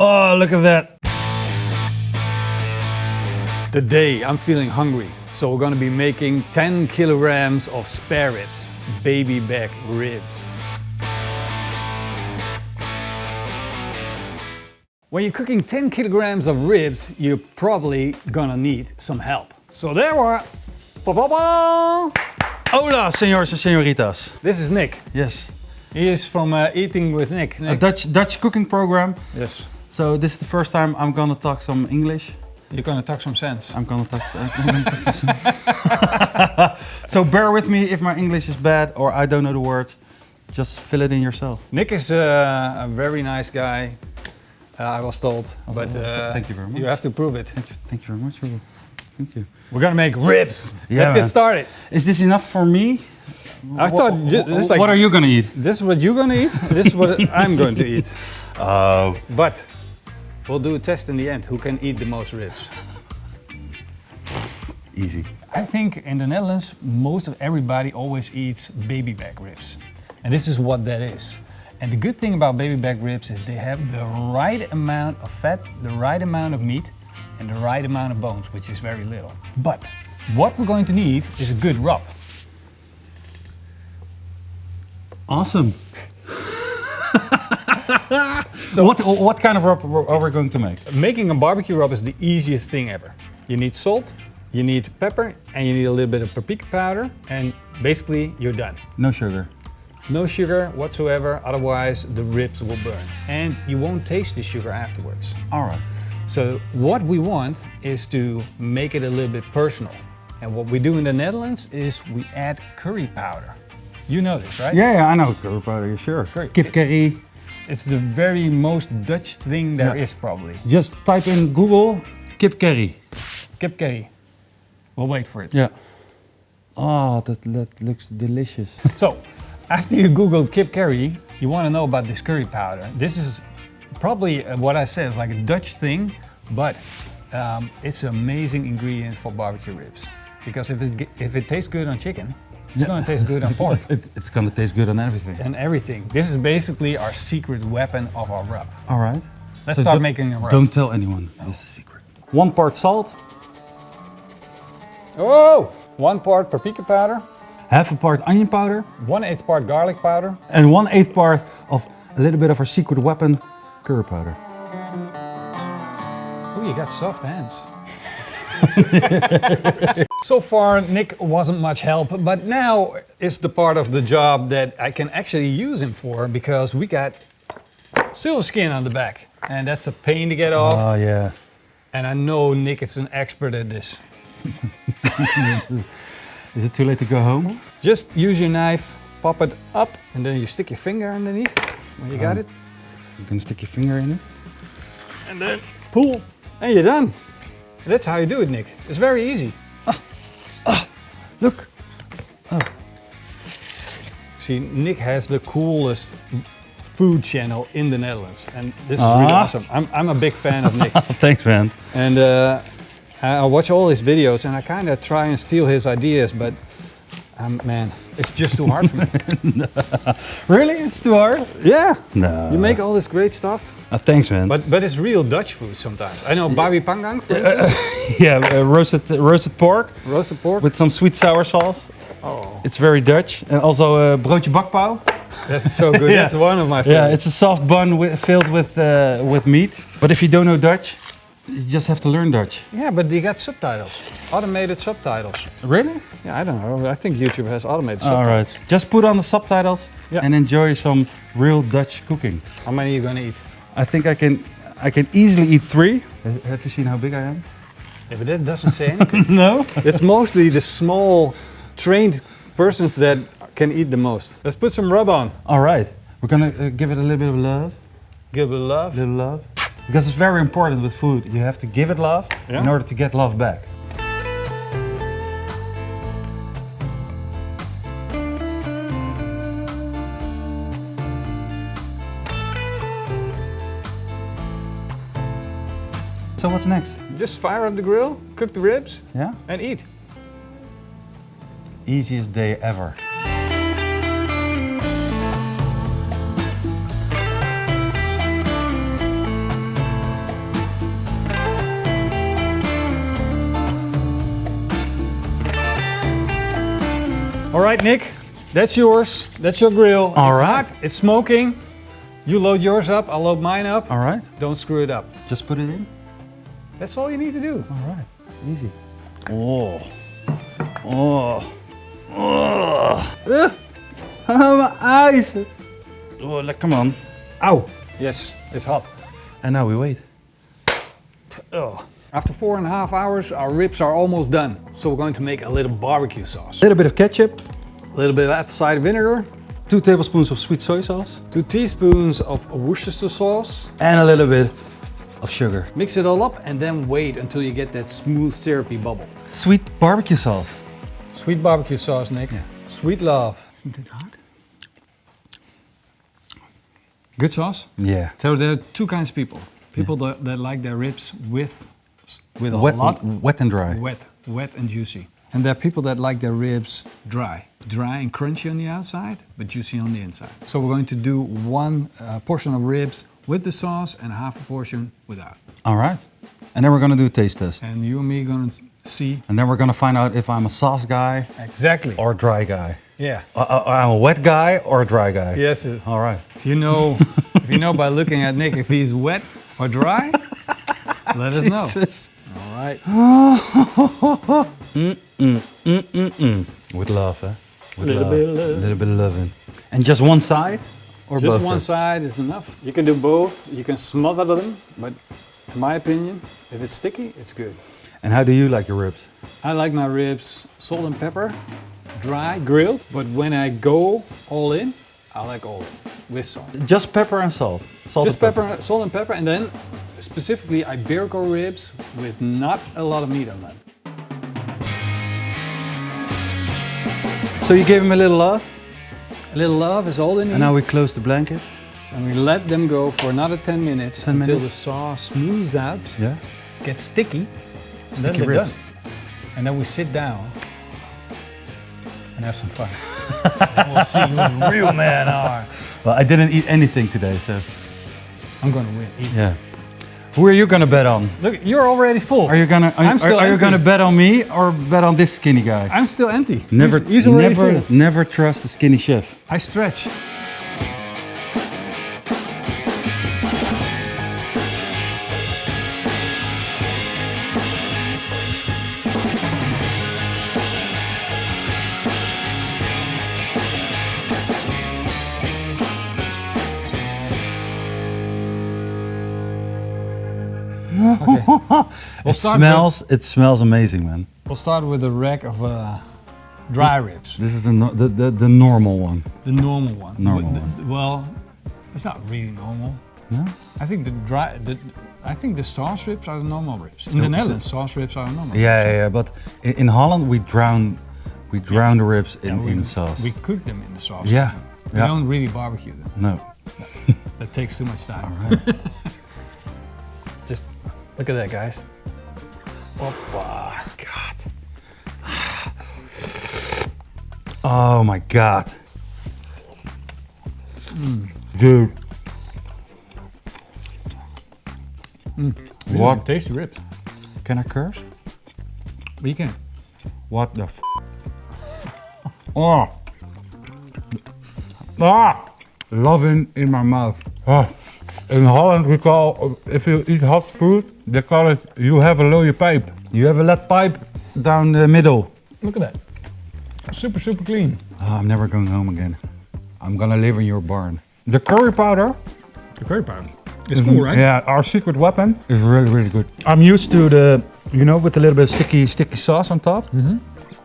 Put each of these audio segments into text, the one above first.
Oh, look at that. Today I'm feeling hungry, so we're gonna be making 10 kilograms of spare ribs, baby back ribs. When you're cooking 10 kilograms of ribs, you're probably gonna need some help. So there we are. Hola, senors and senoritas. This is Nick. Yes. He is from Eating with Nick. A Dutch cooking program. Yes. So this is the first time I'm gonna talk some English. You're gonna talk some sense. I'm gonna talk some sense. So bear with me if my English is bad or I don't know the words. Just fill it in yourself. Nick is a very nice guy, I was told. But thank you very much. You have to prove it. Thank you very much. Thank you. We're gonna make ribs. Yeah, Let's man. get started. Is this enough for me? I thought this is like, what are you gonna eat? this is what you're gonna eat. This is what I'm going to eat. Oh. But we'll do a test in the end. Who can eat the most ribs? Easy. I think in the Netherlands, most of everybody always eats baby back ribs. And this is what that is. And the good thing about baby back ribs is they have the right amount of fat, the right amount of meat, and the right amount of bones, which is very little. But what we're going to need is a good rub. Awesome. So what kind of rub are we going to make? Making a barbecue rub is the easiest thing ever. You need salt, you need pepper, and you need a little bit of paprika powder, and basically you're done. No sugar. No sugar whatsoever, otherwise the ribs will burn. And you won't taste the sugar afterwards. All right. So what we want is to make it a little bit personal. And what we do in the Netherlands is we add curry powder. You know this, right? Yeah, I know curry powder, sure. Kip curry. It's the very most Dutch thing there is probably. Just type in Google kip curry. Kip curry. We'll wait for it. Yeah. Oh, that looks delicious. So, after you Googled kip curry, you want to know about this curry powder. This is probably what I said is like a Dutch thing, but it's an amazing ingredient for barbecue ribs. Because if it tastes good on chicken, it's going to taste good on pork. It's going to taste good on everything. And everything. This is basically our secret weapon of our rub. All right. Let's start making a rub. Don't tell anyone. No. This is a secret. 1 part salt. Oh! 1 part paprika powder. Half a part onion powder. 1/8 part garlic powder. And 1/8 part of a little bit of our secret weapon, curry powder. Oh, you got soft hands. So far, Nick wasn't much help, but now is the part of the job that I can actually use him for, because we got silver skin on the back, and that's a pain to get off. Oh yeah. And I know Nick is an expert at this. Is it too late to go home? Just use your knife, pop it up, and then you stick your finger underneath. When you got it. You can stick your finger in it. And then pull, and you're done. That's how you do it, Nick. It's very easy. Look. See, Nick has the coolest food channel in the Netherlands, and this is really awesome. I'm a big fan of Nick. Thanks, man. And I watch all his videos, and I kind of try and steal his ideas, but man, it's just too hard for me. No. Really? It's too hard? Yeah. No. You make all this great stuff. Thanks, man. But it's real Dutch food sometimes. I know babi pangang, for instance. Yeah, roasted pork. Roasted pork. With some sweet sour sauce. Oh. It's very Dutch. And also broodje bakpauw. That's so good. Yeah. That's one of my favorites. Yeah, it's a soft bun filled with meat. But if you don't know Dutch, you just have to learn Dutch. Yeah, but you got subtitles. Automated subtitles. Really? Yeah, I don't know. I think YouTube has automated subtitles. All right. Just put on the subtitles and enjoy some real Dutch cooking. How many are you gonna eat? I think I can easily eat 3. Have you seen how big I am? If it doesn't say anything. No? It's mostly the small, trained persons that can eat the most. Let's put some rub on. All right. We're gonna give it a little bit of love. Give it love. Little love. Because it's very important with food. You have to give it love in order to get love back. So what's next? Just fire up the grill, cook the ribs, and eat. Easiest day ever. All right, Nick, that's yours. That's your grill. All it's right. hot. It's smoking. You load yours up. I'll load mine up. All right. Don't screw it up. Just put it in. That's all you need to do. All right. Easy. Oh. Oh. Oh. My eyes. Oh, come on. Ow. Yes, it's hot. And now we wait. Oh. After 4.5 hours, our ribs are almost done. So we're going to make a little barbecue sauce. A little bit of ketchup. A little bit of apple cider vinegar. 2 tablespoons of sweet soy sauce. 2 teaspoons of Worcestershire sauce. And a little bit of sugar. Mix it all up and then wait until you get that smooth syrupy bubble. Sweet barbecue sauce. Sweet barbecue sauce, Nick. Yeah. Sweet love. Isn't it hot? Good sauce? Yeah. So there are 2 kinds of people. People that like their ribs with a Wet, lot wet and dry. wet and juicy. And there are people that like their ribs dry. Dry and crunchy on the outside, but juicy on the inside. So we're going to do 1 portion of ribs with the sauce and half a portion without. All right. And then we're going to do a taste test. And you and me are going to see. And then we're going to find out if I'm a sauce guy Exactly. or a dry guy. Yeah. I'm a wet guy or a dry guy. Yes. All right. If you know by looking at Nick if he's wet or dry, let us know. Jesus. All right. With love, eh? With Little love. bit of love. Little bit of loving. And just one side? Or Just both? one side is enough. You can do both. You can smother them, but in my opinion, if it's sticky, it's good. And how do you like your ribs? I like my ribs salt and pepper, dry, grilled. But when I go all in, I like all in with salt. Just pepper and salt. Salt Just and pepper, salt and pepper, and then specifically Iberico ribs with not a lot of meat on them. So you gave him a little love, A little love is all they need. and now we close the blanket. And we let them go for another 10 minutes 10 until minutes. the sauce smooths out, Yeah. gets sticky, and then Sticky they're ribs. done. And then we sit down and have some fun. We'll see who the real men are. Well, I didn't eat anything today, so I'm gonna win easy. yeah. Who are you gonna bet on? Look, you're already full. Are you gonna? I'm still are you empty. gonna bet on me or bet on this skinny guy? I'm still empty. Never, He's already full. never trust the skinny chef. I stretch. It smells amazing, man. We'll start with a rack of dry ribs, This is the normal one. the normal one. Normal Well, it's not really normal. No? I think I think the sauce ribs are the normal ribs. In the Netherlands, sauce ribs are normal. Yeah. But in Holland, we drown the ribs in sauce. We cook them in the sauce. Yeah, We yeah. don't really barbecue them. No. That takes too much time. All right. Just look at that, guys. Hoppa. God. Oh my God. Dude. Really What? tasty ribs. Can I curse? But you can. What the f? Oh. Ah. Loving in my mouth. Oh. In Holland we call, if you eat hot food, they call it, you have a looie pipe. You have a lead pipe down the middle. Look at that. Super, super clean. Oh, I'm never going home again. I'm gonna live in your barn. The curry powder. The curry powder. It's cool, right? Yeah, our secret weapon is really, really good. I'm used to the, with a little bit of sticky sauce on top.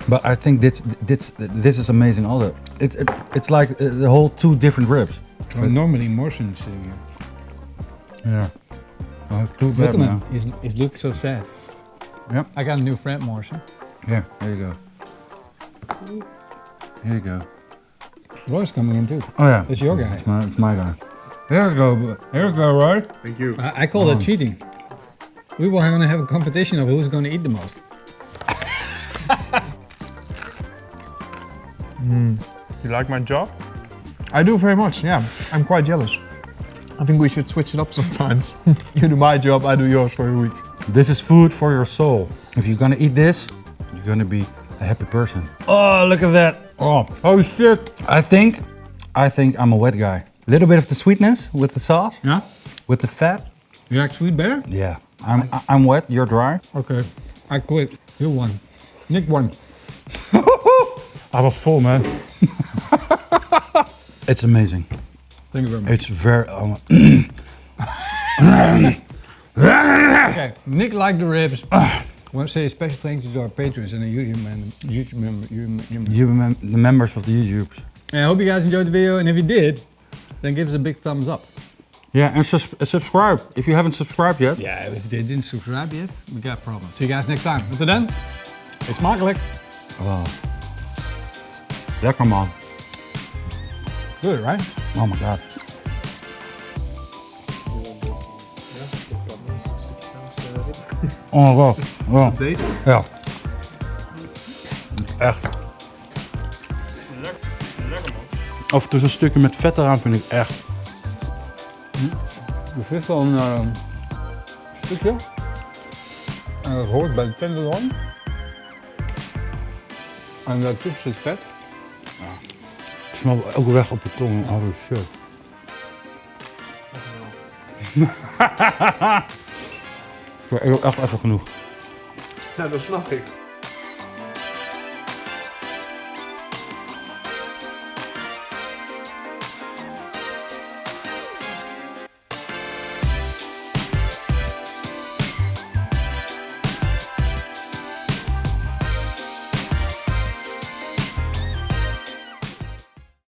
But I think this is amazing. Also, it's like the whole 2 different ribs. Well, normally Morrison is sitting here. Yeah. Oh, too Look bad at now. him. He's looking so sad. Yep. I got a new friend, Morrison. Yeah. There you go. Here you go. Roy's coming in too. Oh yeah. That's your guy. It's my guy. Here we go. Here we go, Roy. Thank you. I call that cheating. We were going to have a competition of who's going to eat the most. You like my job? I do very much, yeah. I'm quite jealous. I think we should switch it up sometimes. You do my job, I do yours for a week. This is food for your soul. If you're gonna eat this, you're gonna be a happy person. Oh, look at that. Oh shit. I think I'm a wet guy. A little bit of the sweetness with the sauce, Yeah? with the fat. You like sweet better? Yeah. I'm wet, you're dry. Okay. I quit. You won. Nick won. I was full, man. It's amazing. Thank you very much. It's very... Okay, Nick liked the ribs. I want to say a special thanks to our patrons and the YouTube member. the members of the YouTubers. I hope you guys enjoyed the video, and if you did, then give us a big thumbs up. Yeah, and subscribe if you haven't subscribed yet. Yeah, if they didn't subscribe yet, we got problems. See you guys next time. Until then, eet smakelijk. Oh. Lekker man. Good, right? Oh my god. Oh wow. Wow. Deze? Ja. Echt. Lekker man. Of tussen stukken met vet eraan vind ik echt. Er zit wel een stukje. En dat hoort bij de tenderloin. En daartussen zit vet. Het smelt ook weg op de tong. Oh shit. Ik eet ook echt even genoeg. Ja, dat snap ik.